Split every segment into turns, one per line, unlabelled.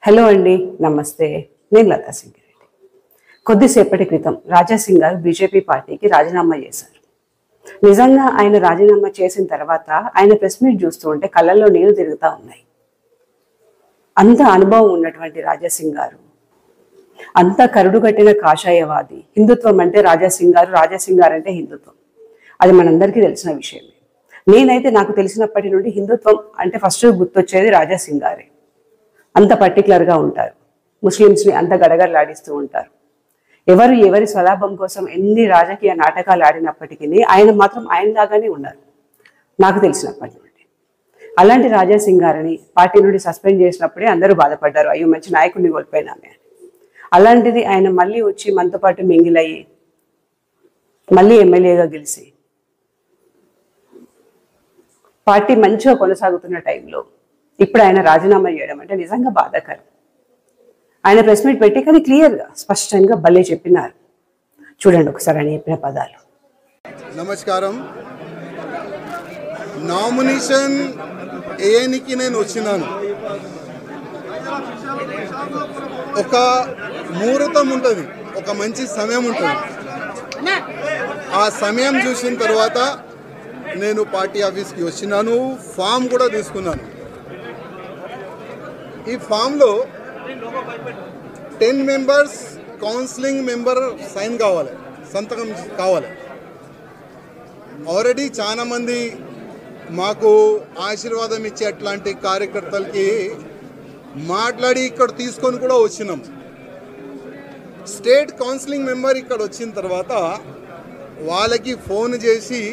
Hello అండి, నమస్తే. నేను లతా సింగ్ రెడ్డి. కొద్దిసేపటి క్రితం రాజా సింగ్ గారు బీజేపీ పార్టీకి రాజీనామా చేశారు. నిజంగా ఆయన రాజీనామా చేసిన తర్వాత ఆయన ప్రెస్ మీట్ చూస్తూ ఉంటే కళ్ళల్లో నీళ్లు తిరుగుతూ ఉన్నాయి. అంత అనుభవం ఉన్నటువంటి రాజా సింగ్ గారు, అంత కరుడుగట్టిన కాషాయవాది. హిందుత్వం అంటే రాజా సింగ్ గారు అంటే హిందుత్వం. అది మనందరికీ తెలిసిన విషయమే. నేనైతే నాకు తెలిసినప్పటి నుండి హిందుత్వం అంటే ఫస్ట్ గుర్తొచ్చేది రాజా సింగ్ గారే. అంత పర్టికులర్గా ఉంటారు. ముస్లిమ్స్ని అంత గడగడలాడిస్తూ ఉంటారు. ఎవరి స్వలాభం కోసం ఎన్ని రాజకీయ నాటకాలు ఆడినప్పటికీ ఆయన మాత్రం ఆయనలాగానే ఉన్నారు నాకు తెలిసినప్పటి నుండి. అలాంటి రాజా సింగ్ గారిని పార్టీ నుండి సస్పెండ్ చేసినప్పుడే అందరూ బాధపడ్డారు, అయ్యో మంచి నాయకుడిని కోల్పోయినామే అని. అలాంటిది ఆయన మళ్ళీ వచ్చి మనతో పాటు మింగిలయ్యి మళ్ళీ ఎమ్మెల్యేగా గెలిచి పార్టీ మంచిగా కొనసాగుతున్న టైంలో ఇప్పుడు ఆయన రాజీనామా చేయడం అంటే నిజంగా బాధాకరం. ఆయన ప్రెస్ మీట్ పెట్టి కానీ క్లియర్గా స్పష్టంగా భలే చెప్పినారు. చూడండి ఒకసారి ఆయన చెప్పిన పదాలు.
నమస్కారం. నామినేషన్ ఏఎన్కి నేను వచ్చినాను. ఒక ముహూర్తం ఉంటుంది, ఒక మంచి సమయం ఉంటుంది. ఆ సమయం చూసిన తర్వాత నేను పార్టీ ఆఫీస్కి వచ్చినాను. ఫామ్ కూడా తీసుకున్నాను. ఈ ఫామ్లో 10 మెంబర్స్ కౌన్సిలింగ్ మెంబర్ సైన్ కావాలి, సంతకం కావాలి. ఆల్రెడీ చాలామంది మాకు ఆశీర్వాదం ఇచ్చే అట్లాంటి కార్యకర్తలకి మాట్లాడి ఇక్కడ తీసుకొని కూడా వచ్చినాం. స్టేట్ కౌన్సిలింగ్ మెంబర్ ఇక్కడ వచ్చిన తర్వాత వాళ్ళకి ఫోన్ చేసి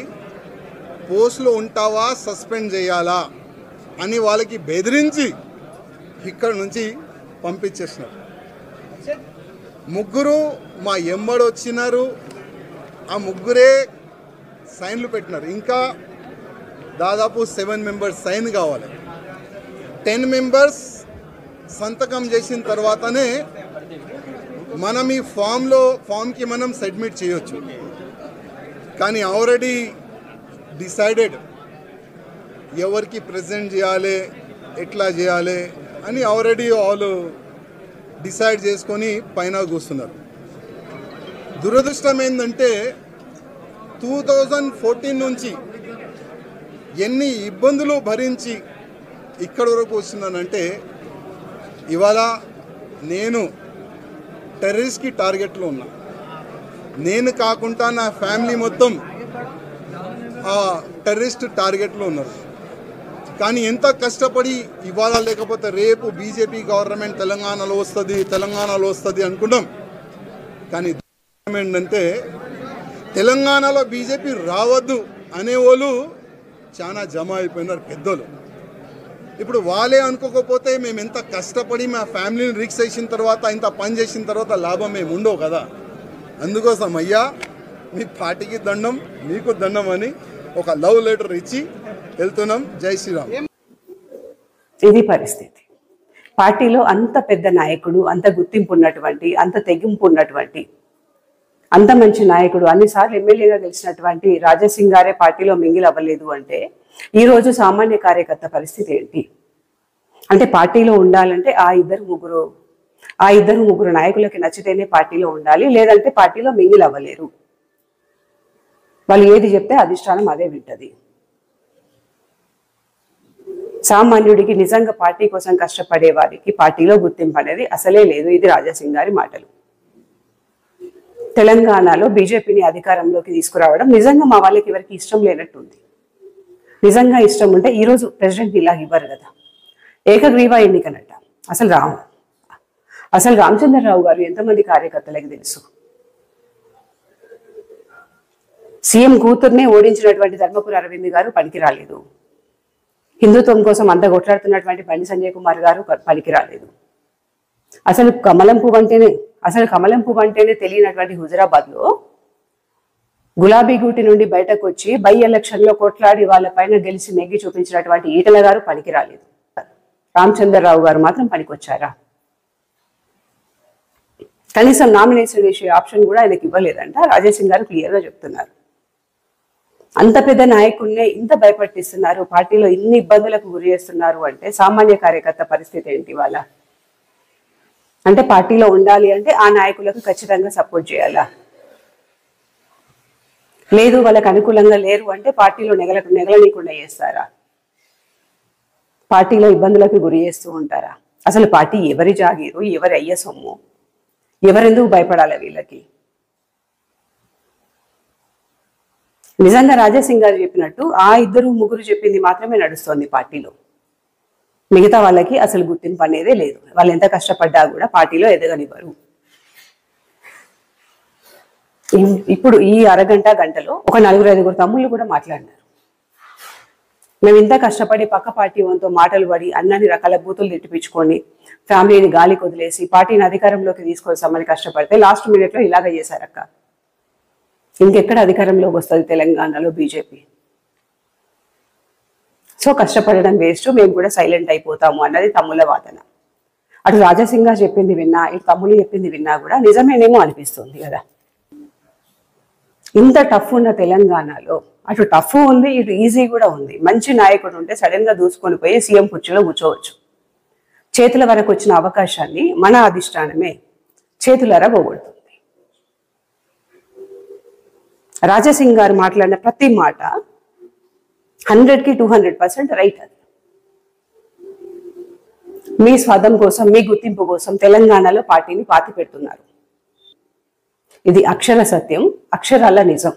పోస్ట్లో ఉంటావా, సస్పెండ్ చేయాలా అని వాళ్ళకి బెదిరించి ఇక్కడ నుంచి పంపించేసినారు. ముగ్గురు మా ఎంబడి వచ్చినారు. ఆ ముగ్గురే సైన్లు పెట్టినారు. ఇంకా దాదాపు 7 మెంబర్స్ సైన్ కావాలి. 10 మెంబర్స్ సంతకం చేసిన తర్వాతనే మనం ఈ ఫామ్కి మనం సబ్మిట్ చేయొచ్చు. కానీ ఆల్రెడీ డిసైడెడ్ ఎవరికి ప్రెజెంట్ చేయాలి, ఎట్లా చేయాలి అని ఆల్రెడీ వాళ్ళు డిసైడ్ చేసుకొని పైన కూస్తున్నారు. దురదృష్టం ఏంటంటే 2014 నుంచి ఎన్ని ఇబ్బందులు భరించి ఇక్కడి వరకు వస్తున్నానంటే ఇవాళ నేను టెర్రరిస్ట్కి టార్గెట్లో ఉన్నా. నేను కాకుండా నా ఫ్యామిలీ మొత్తం ఆ టెర్రరిస్ట్ టార్గెట్లో ఉన్నారు. కానీ ఎంత కష్టపడి ఇవాళ లేకపోతే రేపు బీజేపీ గవర్నమెంట్ తెలంగాణలో వస్తుంది అనుకున్నాం. కానీ ఏంటంటే తెలంగాణలో బీజేపీ రావద్దు అనేవాళ్ళు చాలా జమ అయిపోయినారు పెద్దలు. ఇప్పుడు వాళ్ళే అనుకోకపోతే మేము ఎంత కష్టపడి మా ఫ్యామిలీని రిక్స్ చేసిన తర్వాత, ఇంత పని చేసిన తర్వాత లాభం మేము ఉండవు కదా. అందుకోసం అయ్యా మీ పార్టీకి దండం, మీకు దండం అని ఒక లవ్ లెటర్ ఇచ్చి వెళ్తున్నాం. జై శ్రీరామ్.
ఇది పరిస్థితి. పార్టీలో అంత పెద్ద నాయకుడు, అంత గుర్తింపు ఉన్నటువంటి, అంత తెగింపు ఉన్నటువంటి, అంత మంచి నాయకుడు, అన్నిసార్లు ఎమ్మెల్యేగా గెలిచినటువంటి రాజా సింగ్ గారే పార్టీలో మింగిల్ అవ్వలేదు అంటే ఈరోజు సామాన్య కార్యకర్త పరిస్థితి ఏంటి? అంటే పార్టీలో ఉండాలంటే ఆ ఇద్దరు ముగ్గురు నాయకులకి నచ్చితేనే పార్టీలో ఉండాలి, లేదంటే పార్టీలో మింగిల్ అవ్వలేరు. వాళ్ళు ఏది చెప్తే అధిష్టానం అదే వింటది. సామాన్యుడికి, నిజంగా పార్టీ కోసం కష్టపడే వారికి పార్టీలో గుర్తింపు అనేది అసలే లేదు. ఇది రాజా సింగ్ గారి మాటలు. తెలంగాణలో బీజేపీని అధికారంలోకి తీసుకురావడం నిజంగా మా వాళ్ళకి ఎవరికి ఇష్టం లేనట్టుంది. నిజంగా ఇష్టం ఉంటే ఈరోజు ప్రెసిడెంట్ ఇలా ఇవ్వరు కదా. ఏకగ్రీవ ఎన్నికనట. అసలు రామచంద్రరావు గారు ఎంతమంది కార్యకర్తలకి తెలుసు? సీఎం కూతుర్నే ఓడించినటువంటి ధర్మపురి అరవింద్ గారు పనికి రాలేదు. హిందుత్వం కోసం అంత కొట్లాడుతున్నటువంటి బండి సంజయ్ కుమార్ గారు పనికి రాలేదు. అసలు కమలం పువ్వు అంటేనే తెలియనటువంటి హుజరాబాద్లో గులాబీ గూటి నుండి బయటకు వచ్చి బై ఎలక్షన్లో కొట్లాడి వాళ్ళ పైన గెలిచి నెగ్గి చూపించినటువంటి ఈటల గారు పనికి రాలేదు. రామచంద్రరావు గారు మాత్రం పనికొచ్చారా? కనీసం నామినేషన్ వేసే ఆప్షన్ కూడా ఆయనకి ఇవ్వలేదంట. రాజా సింగ్ గారు క్లియర్గా చెప్తున్నారు. అంత పెద్ద నాయకుడినే ఇంత భయపట్టిస్తున్నారు, పార్టీలో ఇన్ని ఇబ్బందులకు గురి చేస్తున్నారు అంటే సామాన్య కార్యకర్త పరిస్థితి ఏంటి? వాళ్ళ అంటే పార్టీలో ఉండాలి అంటే ఆ నాయకులకు ఖచ్చితంగా సపోర్ట్ చేయాలా? లేదు వాళ్ళకి అనుకూలంగా లేరు అంటే పార్టీలో నెగలనీయకుండా చేస్తారా? పార్టీలో ఇబ్బందులకు గురి చేస్తూ ఉంటారా? అసలు పార్టీ ఎవరి జాగీరు, ఎవరి అయ్య సొమ్ము, ఎవరెందుకు భయపడాలి వీళ్ళకి? నిజంగా రాజాసింగ్ గారు చెప్పినట్టు ఆ 2-3 చెప్పింది మాత్రమే నడుస్తోంది పార్టీలో. మిగతా వాళ్ళకి అసలు గుర్తింపు అనేదే లేదు. వాళ్ళు ఎంత కష్టపడ్డా కూడా పార్టీలో ఎదగనివ్వరు. ఇప్పుడు ఈ గంటలో ఒక 4-5 తమ్ముళ్ళు కూడా మాట్లాడినారు. మేము ఇంత కష్టపడి పక్క పార్టీ వంతో మాటలు పడి అన్ని రకాల బూతులు తిట్టిపించుకొని ఫ్యామిలీని గాలికి వదిలేసి పార్టీని అధికారంలోకి తీసుకొస్తామని కష్టపడితే లాస్ట్ మినిట్లో ఇలాగ చేశారక్క. ఇంకెక్కడ అధికారంలోకి వస్తుంది తెలంగాణలో బీజేపీ? సో కష్టపడడం వేస్ట్, మేము కూడా సైలెంట్ అయిపోతాము అన్నది తమ్ముళ్ళ వాదన. అటు రాజాసింగ్ గారు చెప్పింది విన్నా, ఇటు తమ్ముళ్ళు చెప్పింది విన్నా కూడా నిజమేనేమో అనిపిస్తుంది కదా. ఇంత టఫ్ ఉన్న తెలంగాణలో అటు టఫ్ ఉంది, ఇటు ఈజీ కూడా ఉంది. మంచి నాయకుడు ఉంటే సడన్ గా దూసుకొని పోయి సీఎం కుర్చీలో కూర్చోవచ్చు. చేతుల వరకు వచ్చిన అవకాశాన్ని మన అధిష్టానమే చేతులారా పోగొడుతుంది. రాజాసింగ్ గారు మాట్లాడిన ప్రతి మాట 100కి 200% రైట్. అది మీ స్వార్థం కోసం, మీ గుర్తింపు కోసం తెలంగాణలో పార్టీని పాతి పెడుతున్నారు. ఇది అక్షర సత్యం, అక్షరాల నిజం.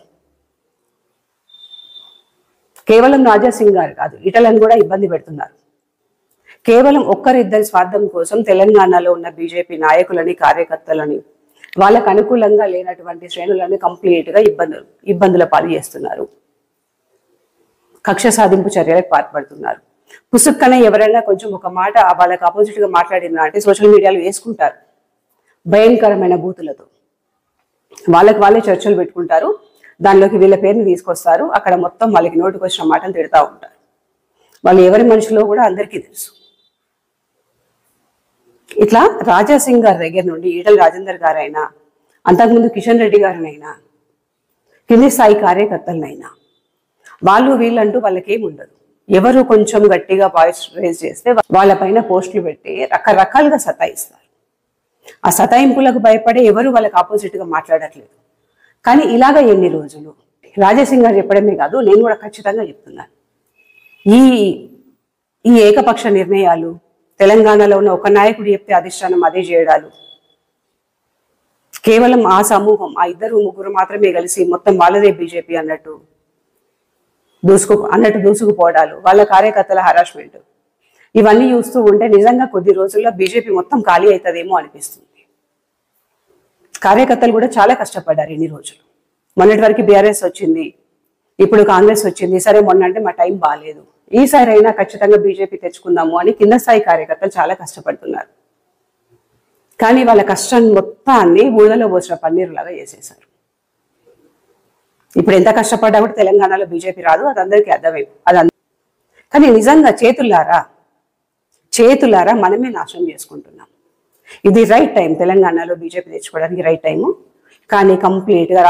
కేవలం రాజాసింగ్ గారు కాదు, ఈటలను కూడా ఇబ్బంది పెడుతున్నారు. కేవలం ఒక్కరిద్దరి స్వార్థం కోసం తెలంగాణలో ఉన్న బీజేపీ నాయకులని, కార్యకర్తలని, వాళ్ళకు అనుకూలంగా లేనటువంటి శ్రేణులను కంప్లీట్ గా ఇబ్బందుల పాలు చేస్తున్నారు. కక్ష సాధింపు చర్యలకు పాల్పడుతున్నారు. పుసుక్కనే ఎవరైనా కొంచెం ఒక మాట వాళ్ళకి ఆపోజిట్ గా మాట్లాడినా అంటే సోషల్ మీడియాలో వేసుకుంటారు భయంకరమైన బూతులతో. వాళ్ళే చర్చలు పెట్టుకుంటారు, దానిలోకి వీళ్ళ పేరుని తీసుకొస్తారు. అక్కడ మొత్తం వాళ్ళకి నోటికి వచ్చిన మాటలు తిడతా ఉంటారు. వాళ్ళు ఎవరి మనుషులో కూడా అందరికీ తెలుసు. ఇట్లా రాజాసింగ్ గారి దగ్గర నుండి ఈటల రాజేందర్ గారైనా, అంతకుముందు కిషన్ రెడ్డి గారినైనా, కింది స్థాయి కార్యకర్తలనైనా, వాళ్ళు వీళ్ళంటూ వాళ్ళకేం ఉండదు. ఎవరు కొంచెం గట్టిగా వాయిస్ రేజ్ చేస్తే వాళ్ళపైన పోస్టులు పెట్టి రకరకాలుగా సతాయిస్తారు. ఆ సతాయింపులకు భయపడే ఎవరు వాళ్ళకి ఆపోజిట్ గా మాట్లాడట్లేదు. కానీ ఇలాగ ఎన్ని రోజులు? రాజాసింగ్ గారు చెప్పడమే కాదు, నేను కూడా ఖచ్చితంగా చెప్తున్నాను, ఈ ఏకపక్ష నిర్ణయాలు, తెలంగాణలో ఉన్న ఒక నాయకుడు చెప్తే అధిష్టానం అదే చేయడాలు, కేవలం ఆ సమూహం, ఆ 2-3 మాత్రమే కలిసి మొత్తం వాళ్ళదే బీజేపీ అన్నట్టు దూసుకుపోవడాలు, వాళ్ళ కార్యకర్తల హరాస్మెంట్, ఇవన్నీ చూస్తూ ఉంటే నిజంగా కొద్ది రోజుల్లో బీజేపీ మొత్తం ఖాళీ అవుతుందేమో అనిపిస్తుంది. కార్యకర్తలు కూడా చాలా కష్టపడ్డారు ఇన్ని రోజులు. మొన్నటి వరకు బీఆర్ఎస్ వచ్చింది, ఇప్పుడు కాంగ్రెస్ వచ్చింది. సరే మొన్న అంటే మా టైం బాగాలేదు, ఈసారి అయినా ఖచ్చితంగా బీజేపీ తెచ్చుకుందాము అని కింద స్థాయి కార్యకర్తలు చాలా కష్టపడుతున్నారు. కానీ వాళ్ళ కష్టం మొత్తాన్ని ఊళ్ళలో పోసిన పన్నీరులాగా చేసేశారు. ఇప్పుడు ఎంత కష్టపడ్డా కూడా తెలంగాణలో బీజేపీ రాదు, అది అందరికీ అర్థమైంది. కానీ నిజంగా చేతులారా మనమే నాశనం చేసుకుంటున్నాం. ఇది రైట్ టైం, తెలంగాణలో బీజేపీ తెచ్చుకోవడానికి రైట్ టైము. కానీ కంప్లీట్ గా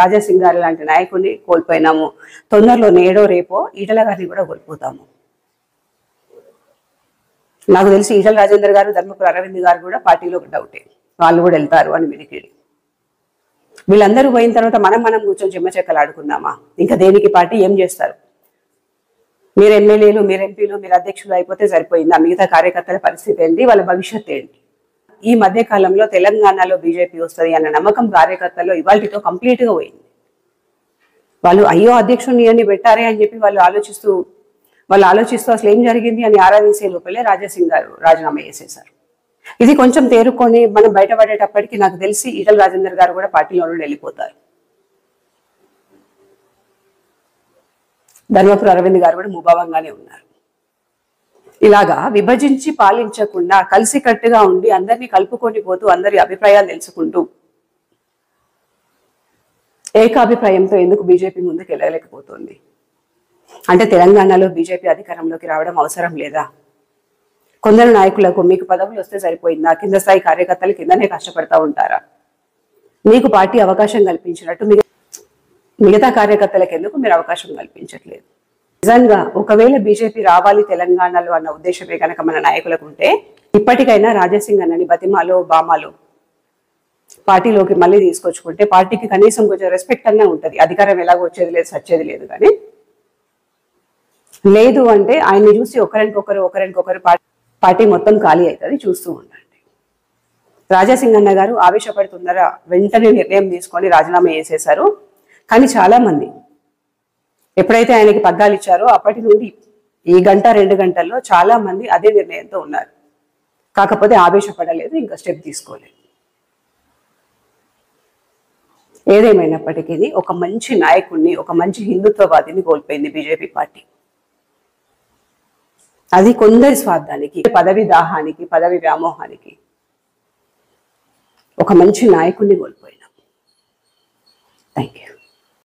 రాజాసింగ్ గారు లాంటి నాయకుడిని కోల్పోయినాము. తొందరలో నేడో రేపో ఈటల గారిని కూడా కోల్పోతాము. నాకు తెలిసి ఈటల రాజేందర్ గారు, ధర్మపురి అరవింద్ గారు కూడా పార్టీలో డౌటే, వాళ్ళు కూడా వెళ్తారు అని వినికిడి. వీళ్ళందరూ పోయిన తర్వాత మనం కూర్చొని చెమ్మచెక్కలు ఆడుకుందామా? ఇంకా దేనికి పార్టీ ఏం చేస్తారు? మీరు ఎమ్మెల్యేలు, మీరు ఎంపీలు, మీరు అధ్యక్షులు అయిపోతే సరిపోయిందా? మిగతా కార్యకర్తల పరిస్థితి ఏంటి? వాళ్ళ భవిష్యత్తు ఏంటి? ఈ మధ్య కాలంలో తెలంగాణలో బీజేపీ వస్తుంది అన్న నమ్మకం కార్యకర్తల్లో ఇవాళతో కంప్లీట్ గా పోయింది. వాళ్ళు అయ్యో అధ్యక్షుడిని అని పెట్టారే అని చెప్పి వాళ్ళు ఆలోచిస్తూ అసలు ఏం జరిగింది అని ఆరాధించే లోపలే రాజాసింగ్ గారు రాజీనామా చేసేశారు. ఇది కొంచెం తేరుకొని మనం బయటపడేటప్పటికి నాకు తెలిసి ఈటల రాజేందర్ గారు కూడా పార్టీలో నుండి వెళ్ళిపోతారు. ధర్మపురి అరవింద్ గారు కూడా ముభావంగానే ఉన్నారు. ఇలాగా విభజించి పాలించకుండా కలిసికట్టుగా ఉండి అందరినీ కలుపుకొని పోతూ అందరి అభిప్రాయాలు తెలుసుకుంటూ ఏకాభిప్రాయంతో ఎందుకు బీజేపీ ముందుకు వెళ్ళలేకపోతుంది? అంటే తెలంగాణలో బీజేపీ అధికారంలోకి రావడం అవసరం లేదా? కొందరు నాయకులకు మీకు పదవులు వస్తే సరిపోయిందా? కింద స్థాయి కార్యకర్తలు కిందనే కష్టపడతా ఉంటారా? మీకు పార్టీ అవకాశం కల్పించినట్టు మిగతా కార్యకర్తలకు ఎందుకు మీరు అవకాశం కల్పించట్లేదు? నిజంగా ఒకవేళ బీజేపీ రావాలి తెలంగాణలో అన్న ఉద్దేశమే కనుక మన నాయకులకు ఉంటే ఇప్పటికైనా రాజాసింగ్ అన్నని బతిమాలో బామాలో పార్టీలోకి మళ్ళీ తీసుకొచ్చుకుంటే పార్టీకి కనీసం కొంచెం రెస్పెక్ట్ అన్నా ఉంటుంది. అధికారం ఎలాగో వచ్చేది లేదు, సచ్చేది లేదు. కానీ లేదు అంటే ఆయన్ని చూసి ఒకరికొకరు పార్టీ మొత్తం ఖాళీ అవుతుంది. చూస్తూ ఉండండి. రాజాసింగ్ అన్న గారు ఆవేశపడుతున్నారా వెంటనే నిర్ణయం తీసుకొని రాజీనామా చేసేశారు. కానీ చాలా మంది ఎప్పుడైతే ఆయనకి పగ్గాలు ఇచ్చారో అప్పటి నుండి ఈ గంట 2 గంటల్లో చాలా మంది అదే నిర్ణయంతో ఉన్నారు. కాకపోతే ఆవేశపడలేదు, ఇంకా స్టెప్ తీసుకోలేదు. ఏదేమైనప్పటికీ ఒక మంచి నాయకుడిని, ఒక మంచి హిందుత్వవాదిని కోల్పోయింది బీజేపీ పార్టీ. అది కొందరి స్వార్థానికి, పదవి దాహానికి, పదవి వ్యామోహానికి ఒక మంచి నాయకుడిని కోల్పోయినాం. Thank you.